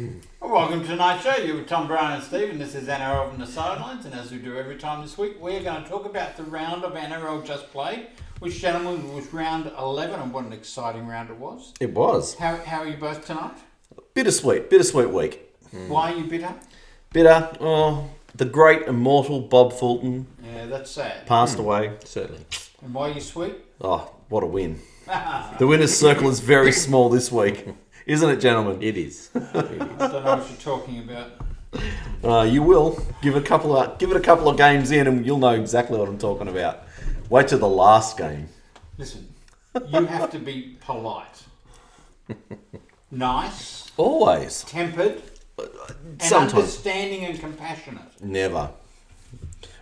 Well, welcome to tonight's show. You're with Tom, Brian and Steve, and this is NRL from the Sidelines. And as we do every time this week, we're going to talk about the round of NRL just played, which, gentlemen, was round 11, and what an exciting round it was. It was. How are you both tonight? Bittersweet week. Why are you bitter? Bitter. Oh, the great immortal Bob Fulton Yeah, that's sad. passed away. Certainly. And why are you sweet? Oh, what a win. The winner's circle is very small this week. Isn't it, gentlemen? It is. I don't know what you're talking about. You will. Give it a couple of games in and you'll know exactly what I'm talking about. Wait till the last game. Listen, you have to be polite. Nice. Always. Tempered. And Sometimes. understanding and compassionate. Never.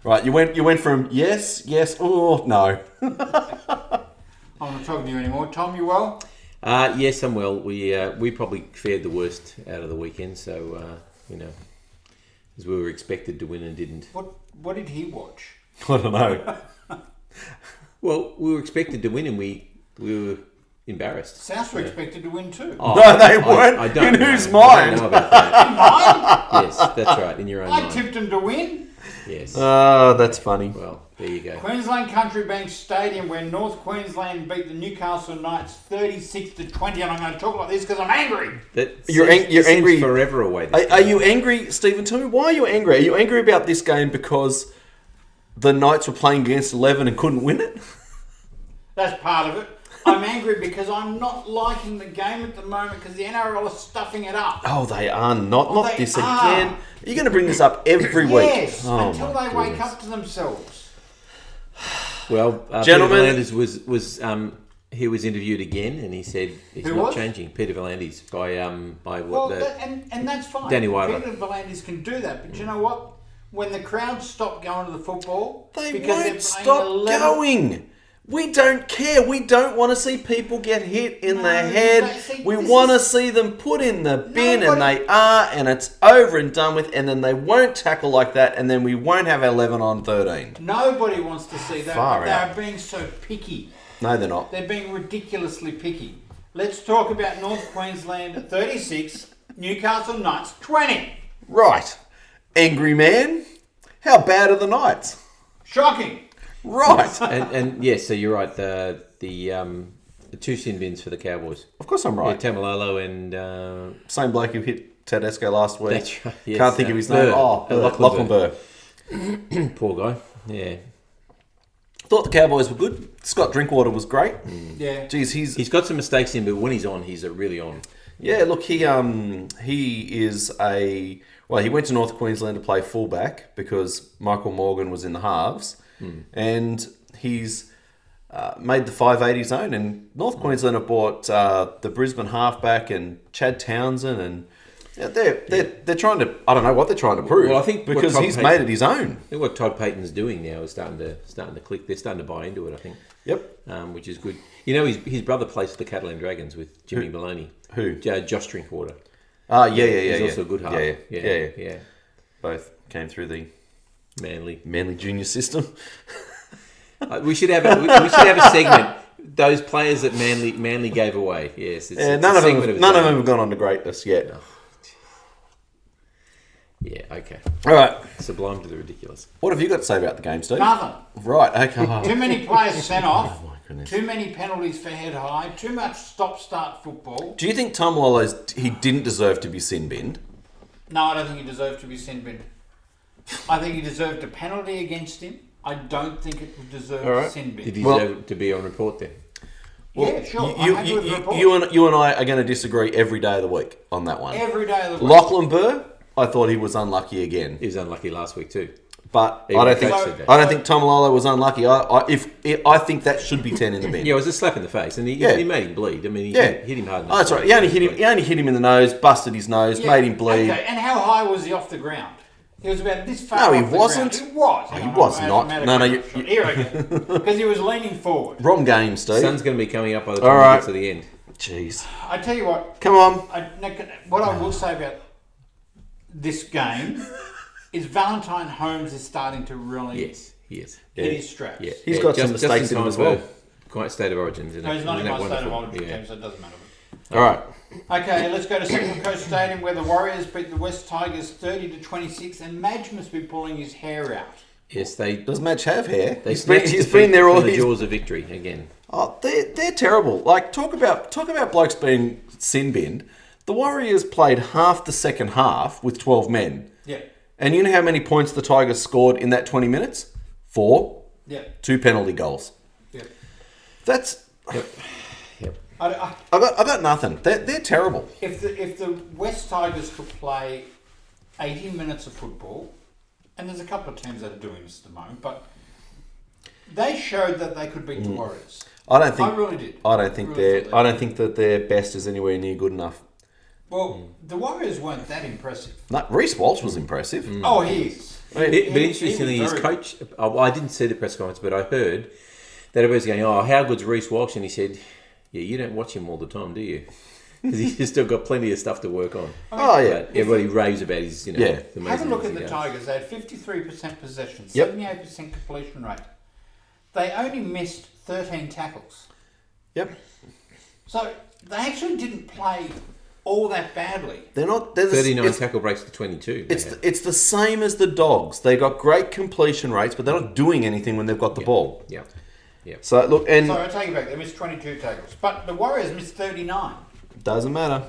Right, you went from yes, oh, no. I'm not talking to you anymore. Tom, you well? Yes, I'm well. We probably fared the worst out of the weekend, so as we were expected to win and didn't. What did he watch? I don't know. Well, we were expected to win and we were embarrassed. South were expected to win too. Oh, No, they weren't. I don't In know. whose I mind? don't know about that. Mine? Yes, that's right. In your own I mind. tipped them to win. Yes. Oh, that's funny. Well, there you go. Queensland Country Bank Stadium, where North Queensland beat the Newcastle Knights 36-20, and I'm going to talk like this because I'm angry. You're Seems angry. forever away. Are you angry, Stephen? Tell me, why are you angry? Are you angry about this game because the Knights were playing against 11 and couldn't win it? That's part of it. I'm angry because I'm not liking the game at the moment because the NRL are stuffing it up. Oh, they are not. Oh, Not they this are. again. You're going to bring this up every week. Yes, Oh, until my they wake goodness. up to themselves. Well, Gentlemen- Peter V'landys was he was interviewed again, and he said he's Who not was? changing. Peter V'landys by Well, what? and that's fine. Danny White. Peter V'landys can do that, but you know what? When the crowd stop going to the football, They because they're won't playing stop 11 going. We don't care. We don't want to see people get hit in No, the head. but see, We this want to is- see them put in the bin, and Nobody- they are, and it's over and done with, and then they won't tackle like that, and then we won't have 11 on 13. Nobody wants to see that, Far but they out. are being so picky. No, they're not. They're being ridiculously picky. Let's talk about North Queensland 36, Newcastle Knights 20. Right. Angry man. How bad are the Knights? Shocking. Right. and yes, so you're right. The two sin bins for the Cowboys. Of course I'm Yeah, right. Tamalolo and Same bloke who hit Tedesco last week. That's right, yes. Can't think of his Burr. name. Oh, Lachlan Lachlan Burr. poor guy. Yeah, Thought the Cowboys were good. Scott Drinkwater was great. Yeah. Geez, he's got some mistakes in, but when he's on, he's really on. Yeah, look, he is a... Well, he went to North Queensland to play fullback because Michael Morgan was in the halves. And he's made the 580 zone. And North Queensland have bought the Brisbane halfback and Chad Townsend. And they're trying to... I don't know what they're trying to prove. Well, I think what because Todd he's Payton- made it his own. I think what Todd Payton's doing now is starting to click. They're starting to buy into it, I think. Yep. Which is good. You know, his brother plays for the Catalan Dragons with Jimmy Maloney. Who? Josh Drinkwater. Yeah. He's also a good half. Yeah. Both came through the Manly junior system. We should have a segment. Those players that Manly gave away. Yes, it's None a of segment them its have own. gone on to greatness yet. Yeah, okay. All right. Sublime to the ridiculous. What have you got to say about the game, Steve? Nothing. Right, okay. Too many players sent off. Oh, my goodness. Too many penalties for head high. Too much stop-start football. Do you think Tom Lolo's he didn't deserve to be sin binned? No, I don't think he deserved to be sin binned. I think he deserved a penalty against him. I don't think it would deserve All right. sin bin. Did he Well- deserve to be on report then? Yeah, sure. I'm happy with the report. You and I are going to disagree every day of the week on that one. Every day of the week. Lachlan Burr, I thought he was unlucky again. He was unlucky last week too. But Even I don't Coach think said that. I don't think Tom Lolo was unlucky. I think that should be 10 in the bin. Yeah, it was a slap in the face, and he made him bleed. I mean, he hit him hard enough. Oh, that's right. He only hit him in the nose, busted his nose, Yeah, made him bleed. Okay, and how high was he off the ground? He was about this far No, he off the wasn't. ground. He was. Oh, he was not. No, Here I go. Because he was leaning forward. Wrong game, Steve. Sun's going to be coming up by the All time right. we get to the end. Jeez. I tell you what. Come on. What I will say about this game is Valentine Holmes is starting to really Yes, he is. hit his straps. Yeah, He's got some mistakes in him as well. Quite state of origin. No, he's not in my state of origin game, so it doesn't matter. All right. Okay, let's go to Central Coast Stadium where the Warriors beat the West Tigers 30-26, and Madge must be pulling his hair out. Yes, they Does Madge have hair? They He's been snatched there all from the his... jaws of victory again. Oh, they're terrible. Like, talk about blokes being sin binned. The Warriors played half the second half with 12 men. Yeah. And you know how many points the Tigers scored in that 20 minutes? 4. Yeah. 2 penalty goals. Yeah. That's... Yep. I got nothing. They're terrible. If the West Tigers could play 80 minutes of football, and there's a couple of teams that are doing this at the moment, but they showed that they could beat the Warriors. I don't think. I really did. I don't think I don't think that their best is anywhere near good enough. Well, the Warriors weren't that impressive. No, Reece Walsh was impressive. Oh, he is. But interestingly, his coach... Well, I didn't see the press conference, but I heard that everybody's going, "Oh, how good's Reece Walsh?" And he said, "Yeah, you don't watch him all the time, do you? Because he's still got plenty of stuff to work on." Oh, yeah. But everybody raves about his, the Have a amazing look things at the he does. Tigers. They had 53% possession, Yep. 78% completion rate. They only missed 13 tackles. Yep. So they actually didn't play all that badly. They're not. 39 tackle breaks to 22. It's the same as the Dogs. They got great completion rates, but they're not doing anything when they've got the ball. Yeah. So look, and So I take it back. They missed 22 tackles, but the Warriors missed 39. doesn't matter.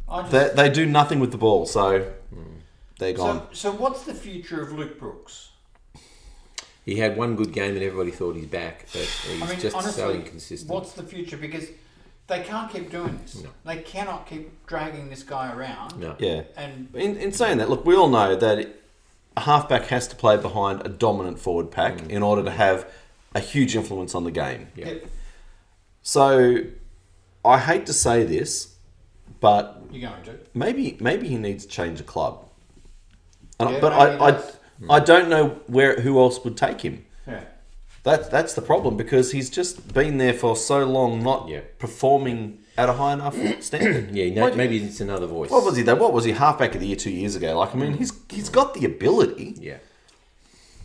I just, They do nothing with the ball, so they're gone. so what's the future of Luke Brooks? He had one good game and everybody thought he's back, but he's just honestly, so inconsistent. What's the future? Because they can't keep doing this. No. They cannot keep dragging this guy around. No. Yeah. And In saying that, look, we all know that a halfback has to play behind a dominant forward pack in order to have a huge influence on the game. Yeah. yeah, So, I hate to say this, but you're going to. maybe he needs to change a club. Yeah, But maybe he does. I don't know who else would take him. Yeah. That's the problem, because he's just been there for so long, not Yeah. performing at a high enough standard. Yeah, maybe it's another voice. What was he though? What was he? Halfback of the year 2 years ago. Like, I mean, he's got the ability. Yeah.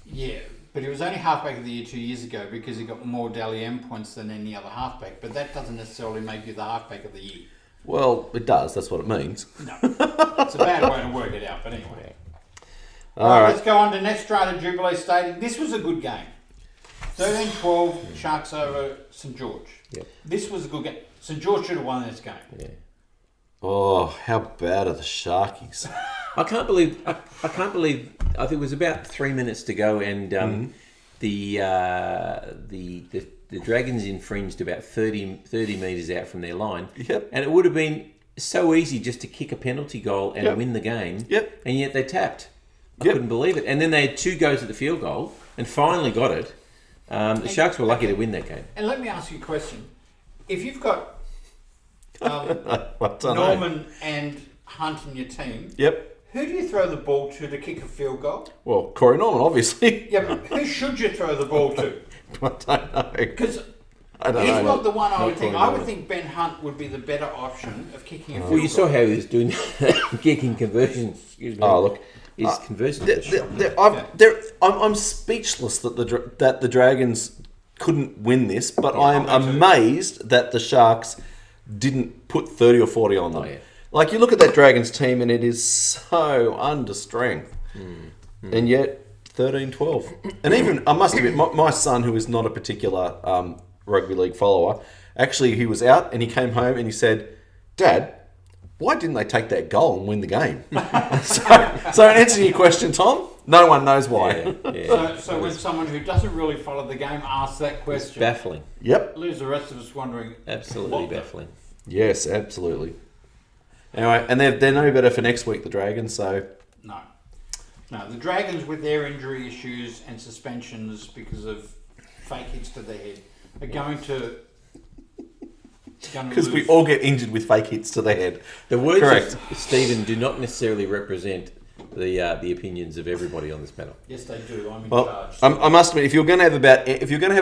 Yeah, but he was only halfback of the year 2 years ago because he got more Dally M points than any other halfback. But that doesn't necessarily make you the halfback of the year. Well, it does. That's what it means. No, it's a bad way to work it out. But anyway, All right, right. let's go on to next round at Jubilee Stadium. This was a good game. 13-12 Sharks over St George. Yep. This was a good game. St George should have won this game. Yeah. Oh, how bad are the Sharkies? I can't believe. I think it was about 3 minutes to go, and the Dragons infringed about 30 metres out from their line. Yep. And it would have been so easy just to kick a penalty goal and win the game. Yep. And yet they tapped. I Yep. couldn't believe it. And then they had 2 goes at the field goal and finally got it. The Sharks were lucky to win that game. And let me ask you a question: if you've got I don't know. Norman and Hunt in your team, Yep. who do you throw the ball to kick a field goal? Well, Corey Norman, obviously. Yeah, but who should you throw the ball to? I don't know. Because I don't he's know. not the one I would Not think. Corey I would Norman. think Ben Hunt would be the better option of kicking a field Well, you saw goal. how he was doing kicking conversions. Excuse me. Oh, look. His conversions were shocking. I'm speechless that the Dragons couldn't win this, but I am me too. amazed that the Sharks didn't put 30 or 40 on them. Oh, yeah. Like, you look at that Dragons team and it is so under strength. And yet, 13-12. And even, I must admit, my son, who is not a particular rugby league follower, actually, he was out and he came home and he said, "Dad, why didn't they take that goal and win the game?" so in answer to your question, Tom, no one knows why. So when someone who doesn't really follow the game asks that question, Baffling. Yep. leaves the rest of us wondering. Absolutely what the- baffling. Yes, absolutely. Anyway, and they're no better for next week, the Dragons, so... No, the Dragons with their injury issues and suspensions because of fake hits to the head are going to Because we lose. all get injured with fake hits to the head. The words Correct. of Stephen do not necessarily represent the opinions of everybody on this panel. Yes, they do. I'm in Well, charge. I must admit, if you're going to have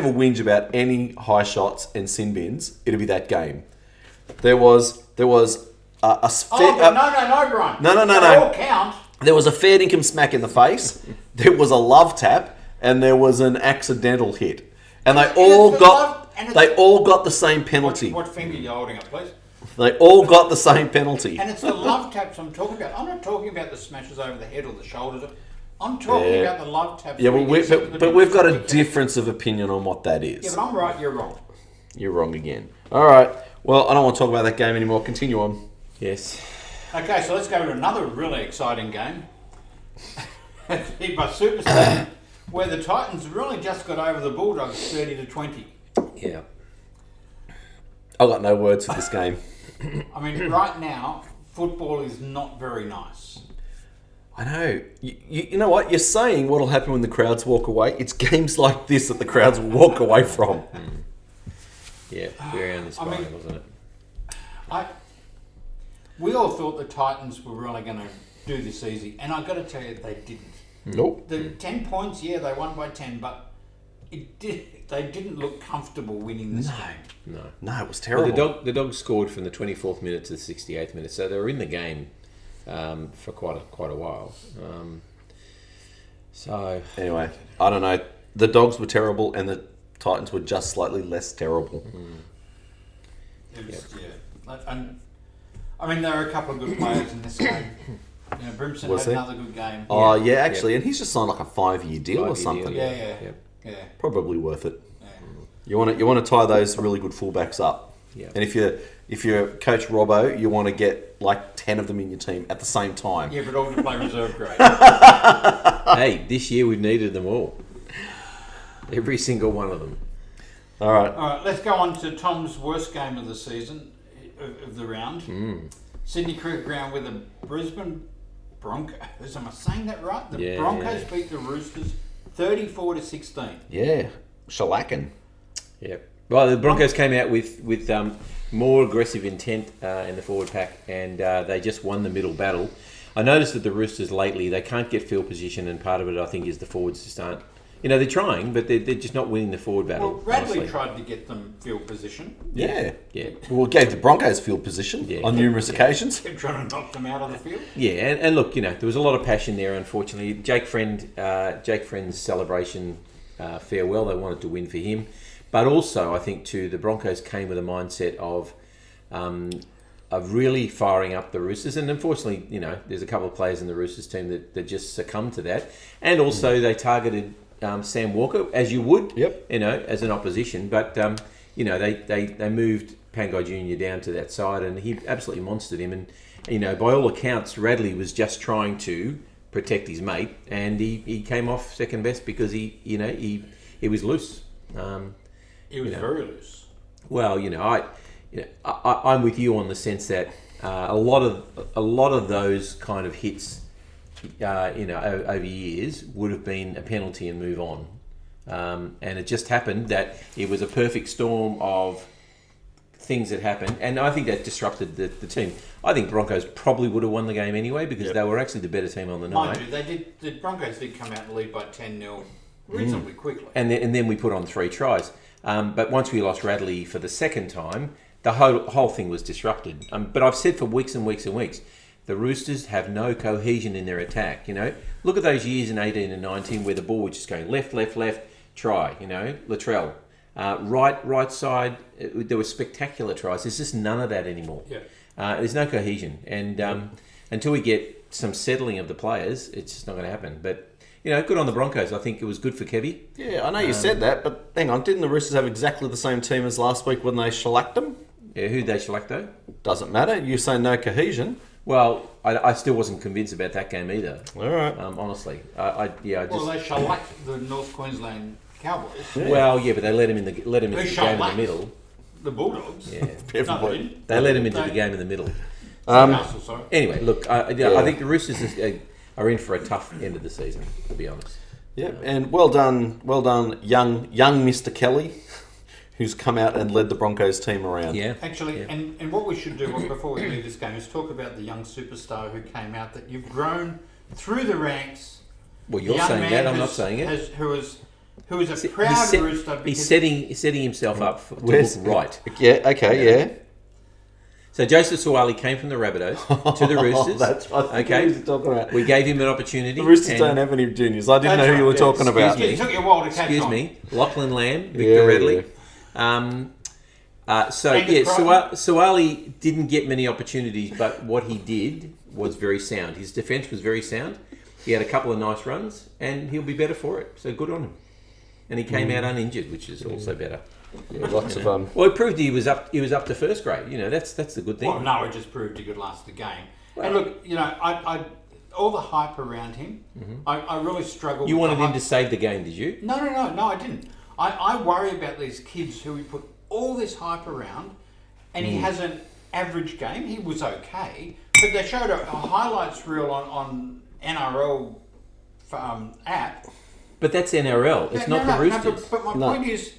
a whinge about any high shots and sin bins, it'll be that game. There was a Oh, but no, Brian. No. They all count. There was a fair income smack in the face. There was a love tap, and there was an accidental hit, and they all got the same penalty. What finger are you holding up, please? They all got the same penalty. And it's the love taps I'm talking about. I'm not talking about the smashes over the head or the shoulders. I'm talking about the love taps. Yeah, where you get something but that we've got a makes difference of opinion on what that is. Yeah, but I'm right, you're wrong. You're wrong again. All right. Well, I don't want to talk about that game anymore. Continue on. Yes. Okay, so let's go to another really exciting game. By Superstar, where the Titans really just got over the Bulldogs 30-20. Yeah. I've got no words for this game. I mean, right now, football is not very nice. I know. You know what? You're saying what'll happen when the crowds walk away. It's games like this that the crowds will walk away from. Yeah, very uninspiring, wasn't it? We all thought the Titans were really going to do this easy, and I've got to tell you, they didn't. Nope. The 10 points, yeah, they won by 10, but they didn't look comfortable winning this game. No, it was terrible. Well, the Dogs scored from the 24th minute to the 68th minute, so they were in the game for quite a while. So anyway, I don't know. The Dogs were terrible, and the Titans were just slightly less terrible. It was, yeah. And, I mean, there are a couple of good players in this game. You know, Brimson had another good game. Oh, yeah, actually. And he's just signed like a 5-year deal or something. Yeah. Probably worth it. Yeah. You want to tie those really good fullbacks up. Yeah. And if you're Coach Robbo, you want to get like 10 of them in your team at the same time. Yeah, but all to play reserve grade. Hey, this year we've needed them all. Every single one of them. All right. All right, let's go on to Tom's worst game of the season, of the round. Sydney Cricket Ground with the Brisbane Broncos. Am I saying that right? The Broncos beat the Roosters 34-16. Yeah. Shellacking. Yeah. Well, the Broncos came out with more aggressive intent in the forward pack, and they just won the middle battle. I noticed that the Roosters lately, they can't get field position, and part of it, I think, is the forwards just aren't. You know, they're trying, but they're just not winning the forward battle. Well, Radley honestly. tried to get them field position. Yeah. Yeah. Well, gave the Broncos field position on numerous occasions. Kept trying to knock them out of the field. Yeah, and look, you know, there was a lot of passion there, unfortunately. Jake Friend's celebration farewell, they wanted to win for him. But also, I think, too, the Broncos came with a mindset of really firing up the Roosters. And unfortunately, you know, there's a couple of players in the Roosters team that just succumbed to that. And also, they targeted Sam Walker, as you would, you know, as an opposition. But, you know, they moved Pangai Jr. down to that side, and he absolutely monstered him. And, you know, by all accounts, Radley was just trying to protect his mate, and he came off second best because he was loose. He was very loose. Well, I'm with you on the sense that a lot of those kind of hits, over years would have been a penalty and move on. And it just happened that it was a perfect storm of things that happened, and I think that disrupted the team. I think Broncos probably would have won the game anyway because they were actually the better team on the night. Mind you, the Broncos did come out and lead by 10-0 reasonably quickly. And then we put on 3 tries. But once we lost Radley for the second time, the whole thing was disrupted. But I've said for weeks and weeks and weeks, the Roosters have no cohesion in their attack. You know, look at those years in 18 and 19 where the ball was just going left, try. You know, Latrell, right side. There were spectacular tries. There's just none of that anymore. Yeah. There's no cohesion, and until we get some settling of the players, it's just not going to happen. But you know, good on the Broncos. I think it was good for Kevy. Yeah, I know you said that, but hang on, didn't the Roosters have exactly the same team as last week when they shellacked them? Yeah, who'd they shellac though? Doesn't matter. You say no cohesion. Well, I still wasn't convinced about that game either. All right. Honestly, Well, they shellacked the North Queensland Cowboys. Yeah. Well, yeah, but they let him in the game in the middle. The Bulldogs. Yeah, Everybody. they let him into the game in the middle. Anyway, look, I think the Roosters are in for a tough end of the season, to be honest. Yeah, and well done, young Mr. Kelly, who's come out and led the Broncos team around. Yeah, actually, and what we should do before we leave this game is talk about the young superstar who came out. That you've grown through the ranks. Well, you're saying that. I'm not saying it. Who is a proud Rooster. He's setting himself up to look right. Yeah. Okay. Yeah. So Joseph Suwali came from the Rabbitohs to the Roosters. That's what he's talking about. We gave him an opportunity. The Roosters don't have any juniors. I didn't know who you were talking about. It took you a while to catch on. Lachlan Lamb, Victor Radley. Suwali didn't get many opportunities, but what he did was very sound. His defence was very sound. He had a couple of nice runs, and he'll be better for it. So good on him. And he came out uninjured, which is also better. Yeah, lots of Well, it proved he was up to first grade. That's the good thing. Well, no, it just proved he could last the game. Well, and look, I all the hype around him, I really struggled. You wanted him to save the game, did you? No, I didn't. I worry about these kids who we put all this hype around, and he has an average game. He was okay, but they showed a highlights reel on NRL app. But that's NRL. It's not the Roosters. But my point is,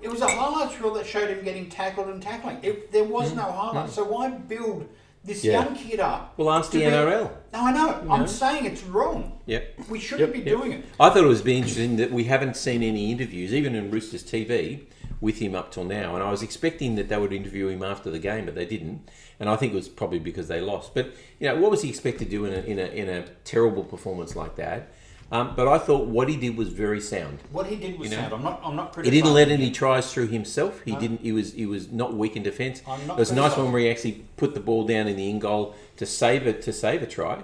it was a highlights reel that showed him getting tackled and tackling. There was no highlights. So why build this young kid up? Well, ask the NRL. No, I know. I'm saying it's wrong. Yep. We shouldn't be doing it. I thought it was interesting that we haven't seen any interviews, even in Roosters TV, with him up till now. And I was expecting that they would interview him after the game, but they didn't. And I think it was probably because they lost. But what was he expected to do in a terrible performance like that? But I thought what he did was very sound. What he did was sound. I'm not criticizing. He didn't let any tries through himself. He didn't. He was not weak in defence. It was a nice one where he actually put the ball down in the in goal to save a try.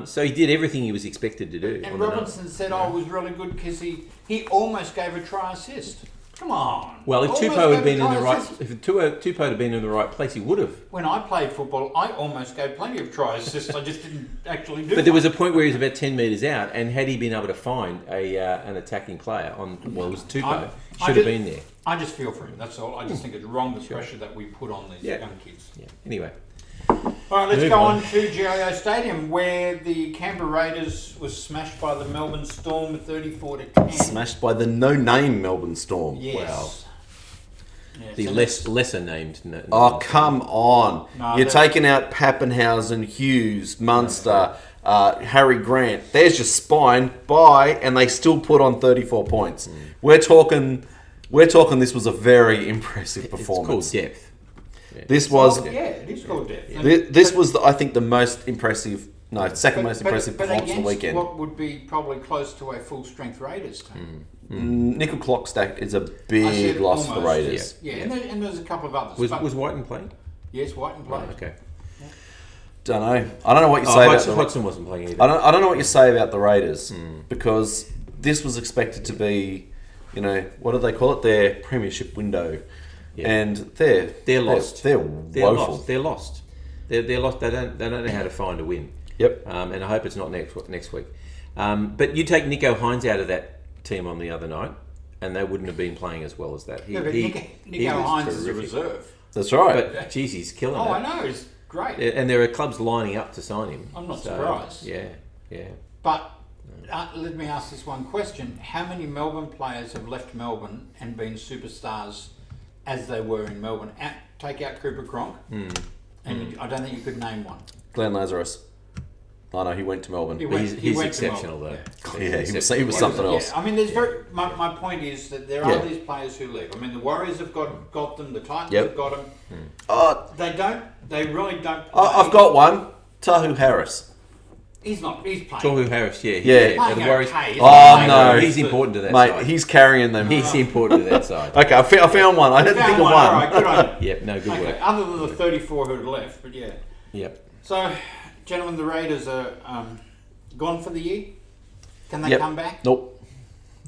So he did everything he was expected to do. And Robinson said, it was really good because he almost gave a try assist. Come on. Well, if Tupou had been in the right place, he would have. When I played football, I almost gave plenty of try assists. I just didn't actually do. But there was a point where he was about 10 metres out, and had he been able to find an attacking player it was Tupou, should have been there. I just feel for him. That's all. I just think it's wrong the pressure that we put on these young kids. Yeah. Anyway. All right, let's go on to GIO Stadium, where the Canberra Raiders was smashed by the Melbourne Storm 34-10. Smashed by the no-name Melbourne Storm. Yes. Wow. Yeah, The lesser named. Come on. You're taking out Pappenhausen, Hughes, Munster, Harry Grant. There's your spine. Bye. And they still put on 34 points. We're talking this was a very impressive performance. It's called depth. This was... it is called depth. This was, I think, the most impressive... No, second most impressive performance of the weekend. What would be probably close to a full-strength Raiders team. Nickel Clockstack is a big loss for the Raiders. Yeah. And there's a couple of others. Was Whiten playing? Yes, Whiten played. Right, okay. Don't know. I don't know what you say about Hodgson wasn't playing either. I don't know what you say about the Raiders because this was expected to be, what do they call it? Their premiership window. Yeah. And they're lost. They're woeful. They're lost. They're lost. They don't know how to find a win. Yep. And I hope it's not next week. But you take Nico Hines out of that team on the other night, and they wouldn't have been playing as well as that. Nico Hines is a reserve. That's right. But geez, he's killing it. I know. He's great. And there are clubs lining up to sign him. I'm not surprised. Yeah. But let me ask this one question: how many Melbourne players have left Melbourne and been superstars as they were in Melbourne? Take out Cooper Cronk, and I don't think you could name one. Glenn Lazarus. I know he went to Melbourne. He's exceptional though. Yeah, he was something else. Yeah. I mean, my point is that there are these players who leave. I mean, the Warriors have got them. The Titans have got them. They really don't. Play. I've got one. Tahu Harris. He's not. He's playing. Tahu Harris. Yeah. The Warriors. No, he's important to that mate, side. He's carrying them. He's important to that side. Okay, I found one. I didn't think of one. All right, good on you. Yep. No, good work. Other than the 34 who had left, but yeah. Yep. So, gentlemen, the Raiders are gone for the year. Can they come back? Nope.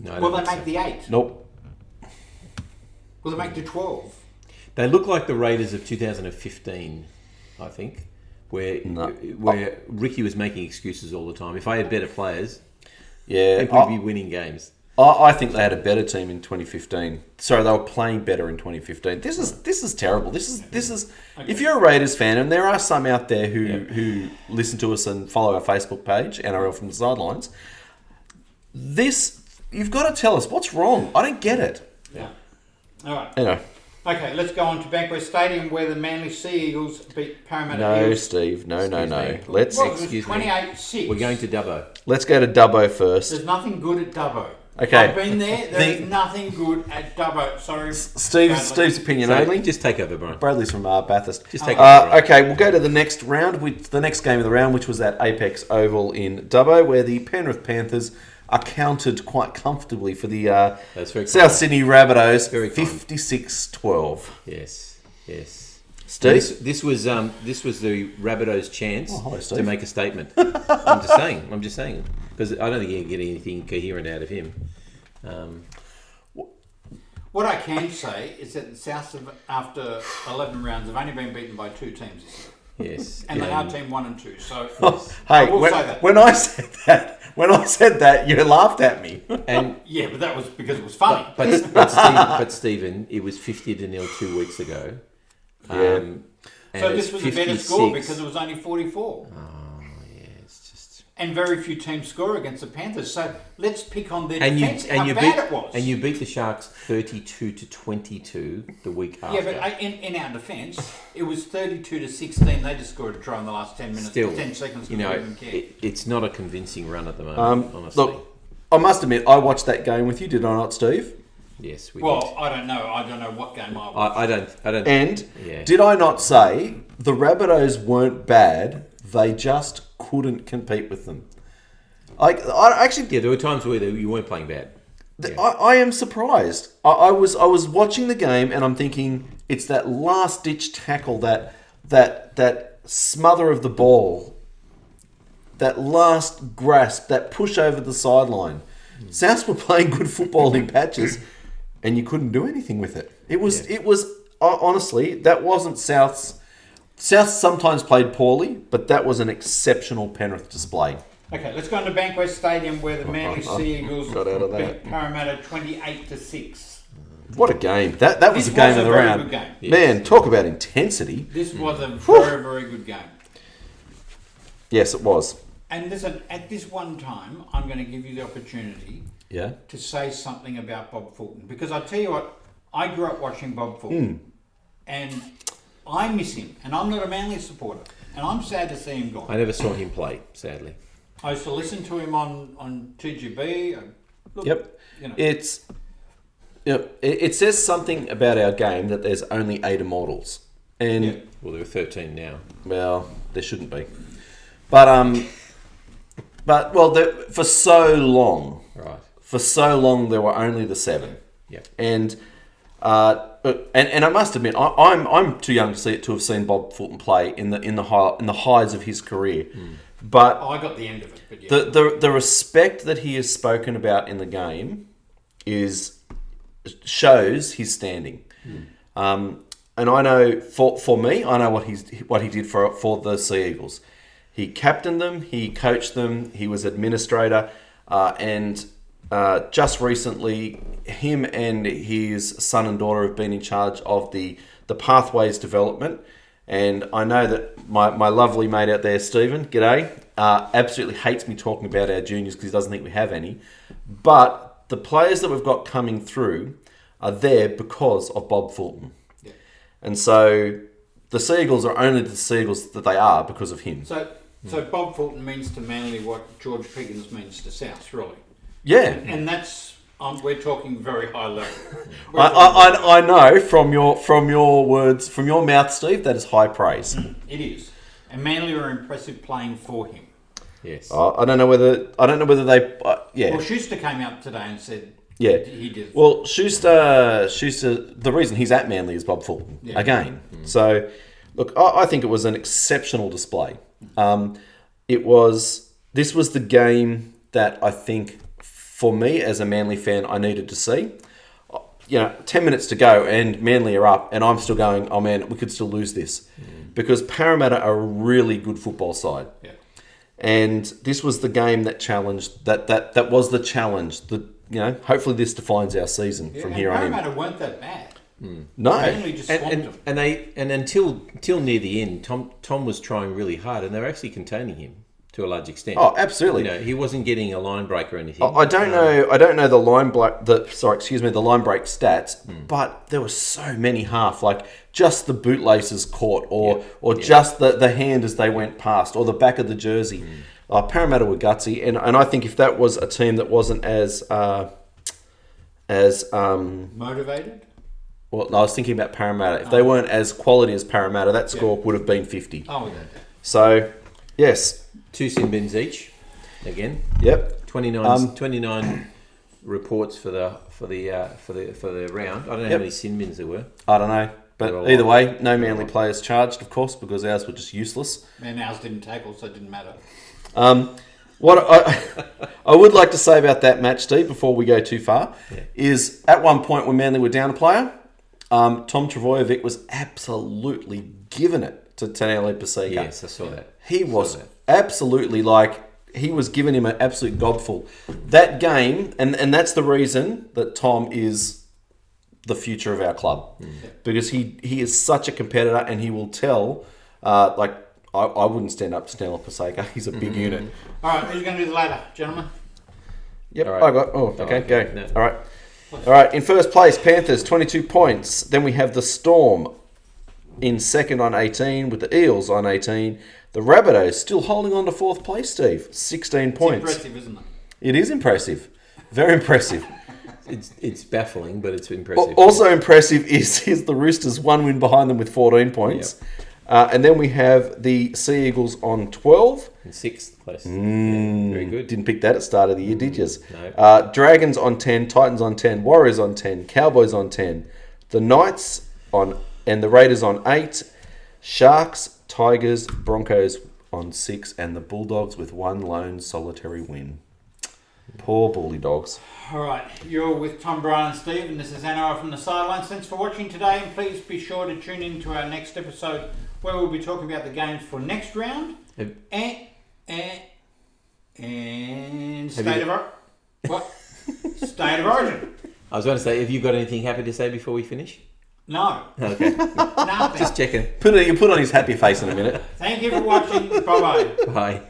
No. Will they make the 8? Nope. Will they make the 12? They look like the Raiders of 2015, I think, where Ricky was making excuses all the time. If I had better players, we'd be winning games. I think they had a better team in 2015. Sorry, they were playing better in 2015. This is terrible. This is. Okay. If you're a Raiders fan, and there are some out there who listen to us and follow our Facebook page, NRL from the Sidelines, you've got to tell us what's wrong. I don't get it. Yeah. All right. Anyway. Okay, let's go on to Bankwest Stadium where the Manly Sea Eagles beat Parramatta No, Eels. Steve. No. Let's. Well, it was 28-6. We're going to Dubbo. Let's go to Dubbo first. There's nothing good at Dubbo. Okay. I've been there. There's nothing good at Dubbo. Sorry, Steve's opinion only. Just take over, Brian. Bradley's from Bathurst. Just take over. Okay, we'll go to the next round, the next game of the round, which was at Apex Oval in Dubbo, where the Penrith Panthers accounted quite comfortably for the South Sydney Rabbitohs, 56-12. Yes. Yes. Steve? This was the Rabbitohs' chance hi, Steve. to make a statement. I'm just saying. Because I don't think you can get anything coherent out of him. What I can say is that the Souths have, after 11 rounds, have only been beaten by 2 teams this year. Yes. And they are team 1 and 2. So Hey, I will say that. when I said that, you laughed at me. And Yeah, but that was because it was funny. but Stephen, it was 50-0 2 weeks ago. Yeah. So this was a better score because it was only 44. Oh, yeah, it's just... And very few teams score against the Panthers. So let's pick on their And defence, how bad it was. And you beat the Sharks 32-22 the week after. Yeah, but in our defence, it was 32-16. They just scored a try in the last 10 minutes, Still, 10 seconds. you know, Even care. it's not a convincing run at the moment, honestly. Look, I must admit, I watched that game with you, did I not, Steve? Yes, we Well, did. I don't know. I don't know what game I was. I don't. And Yeah. did I not say the Rabbitohs weren't bad? They just couldn't compete with them. I actually, Yeah, there were times where you weren't playing bad. Yeah. I am surprised. I was watching the game and I'm thinking it's that last ditch tackle, that smother of the ball, that last grasp, that push over the sideline. Souths were playing good football in patches, and you couldn't do anything with it. It was honestly, that wasn't Souths. Souths sometimes played poorly, but that was an exceptional Penrith display. Okay, let's go on to Bankwest Stadium where the Manly Sea Eagles Got out of beat that. Parramatta 28-6. What a game! That was This the game was of a the very round. good game. Yes. Man, talk about intensity. This was a very, very good game. Yes, it was. And listen, at this one time, I'm going to give you the opportunity Yeah. to say something about Bob Fulton. Because I tell you what, I grew up watching Bob Fulton. And I miss him. And I'm not a Manly supporter. And I'm sad to see him gone. I never saw him play, sadly. I used to listen to him on 2GB. Look, Yep. You know. It says something about our game that there's only 8 immortals, and Yeah. Well, there were 13 now. well, there shouldn't be. But for so long, Right. there were only the 7. Yeah. And I must admit, I'm too young to have seen Bob Fulton play in the highs of his career. But I got the end of it. But yeah. the respect that he has spoken about in the game shows his standing. And I know for me, I know what he did for the Sea Eagles. He captained them, he coached them, he was administrator, and just recently, him and his son and daughter have been in charge of the Pathways development. And I know that my lovely mate out there, Stephen, g'day, absolutely hates me talking about our juniors because he doesn't think we have any. But the players that we've got coming through are there because of Bob Fulton. Yeah. And so the Sea Eagles are only the Sea Eagles that they are because of him. So Bob Fulton means to Manly what George Piggins means to South, really. Yeah. And that's, we're talking very high level. I know from your words, from your mouth, Steve, that is high praise. It is. And Manly were impressive playing for him. Yes. I don't know whether they. Yeah. Well, Schuster came out today and said Yeah. he did. Well, Schuster. The reason he's at Manly is Bob Fulton again. So, look, I think it was an exceptional display. This was the game that I think, for me as a Manly fan, I needed to see. 10 minutes to go and Manly are up, and I'm still going, oh man, we could still lose this, because Parramatta are a really good football side. Yeah. And this was the game that challenged. That was the challenge. Hopefully this defines our season from here on in. Parramatta weren't that bad. No. Manly just swamped them. And until near the end, Tom was trying really hard, and they were actually containing him to a large extent. Oh, absolutely. He wasn't getting a line break or anything. I don't know the line break. The line break stats. But there were so many half, like just the bootlaces caught, or just the hand as they went past, or the back of the jersey. Parramatta were gutsy, and I think if that was a team that wasn't as Motivated? well, I was thinking about Parramatta. If they weren't as quality as Parramatta, that score would have been 50. Oh, yeah. So, yes. 2 sin bins each, again. Yep. 29 reports for the round. I don't know how many sin bins there were. I don't know. But either way, no Manly players charged, of course, because ours were just useless. And ours didn't tackle, so it didn't matter. What I would like to say about that match, Steve, before we go too far, is at one point when Manly were down a player, Tom Travojevic was absolutely giving it to Tanele Paseka. Yes, I saw that. He was absolutely he was giving him an absolute gobful. That game, and that's the reason that Tom is the future of our club. Because he is such a competitor and he will tell, I wouldn't stand up to Tanele Paseka. He's a big unit. All right, who's going to do the ladder, gentlemen? Yep, All right. I got. Okay, go. No. All right. In first place, Panthers, 22 points. Then we have the Storm in second on 18, with the Eels on 18. The Rabbitohs still holding on to fourth place, Steve, 16 points. It's impressive, isn't it? It is impressive, very impressive. It's baffling, but it's impressive. Also impressive is the Roosters, one win behind them with 14 points. Yep. And then we have the Sea Eagles on 12. In sixth place. Very good. Didn't pick that at the start of the year, did you? No. Dragons on 10, Titans on 10, Warriors on 10, Cowboys on 10, the Knights and the Raiders on 8, Sharks, Tigers, Broncos on 6, and the Bulldogs with one lone solitary win. Poor Bully Dogs. All right, you're with Tom, Brian and Steve, and this is NRL from the Sidelines. Thanks for watching today, and please be sure to tune in to our next episode where we'll be talking about the games for next round and state of origin. I was going to say, have you got anything happy to say before we finish? No. Okay. Nothing. Just checking. You put on his happy face in a minute. Thank you for watching. Bye-bye. Bye.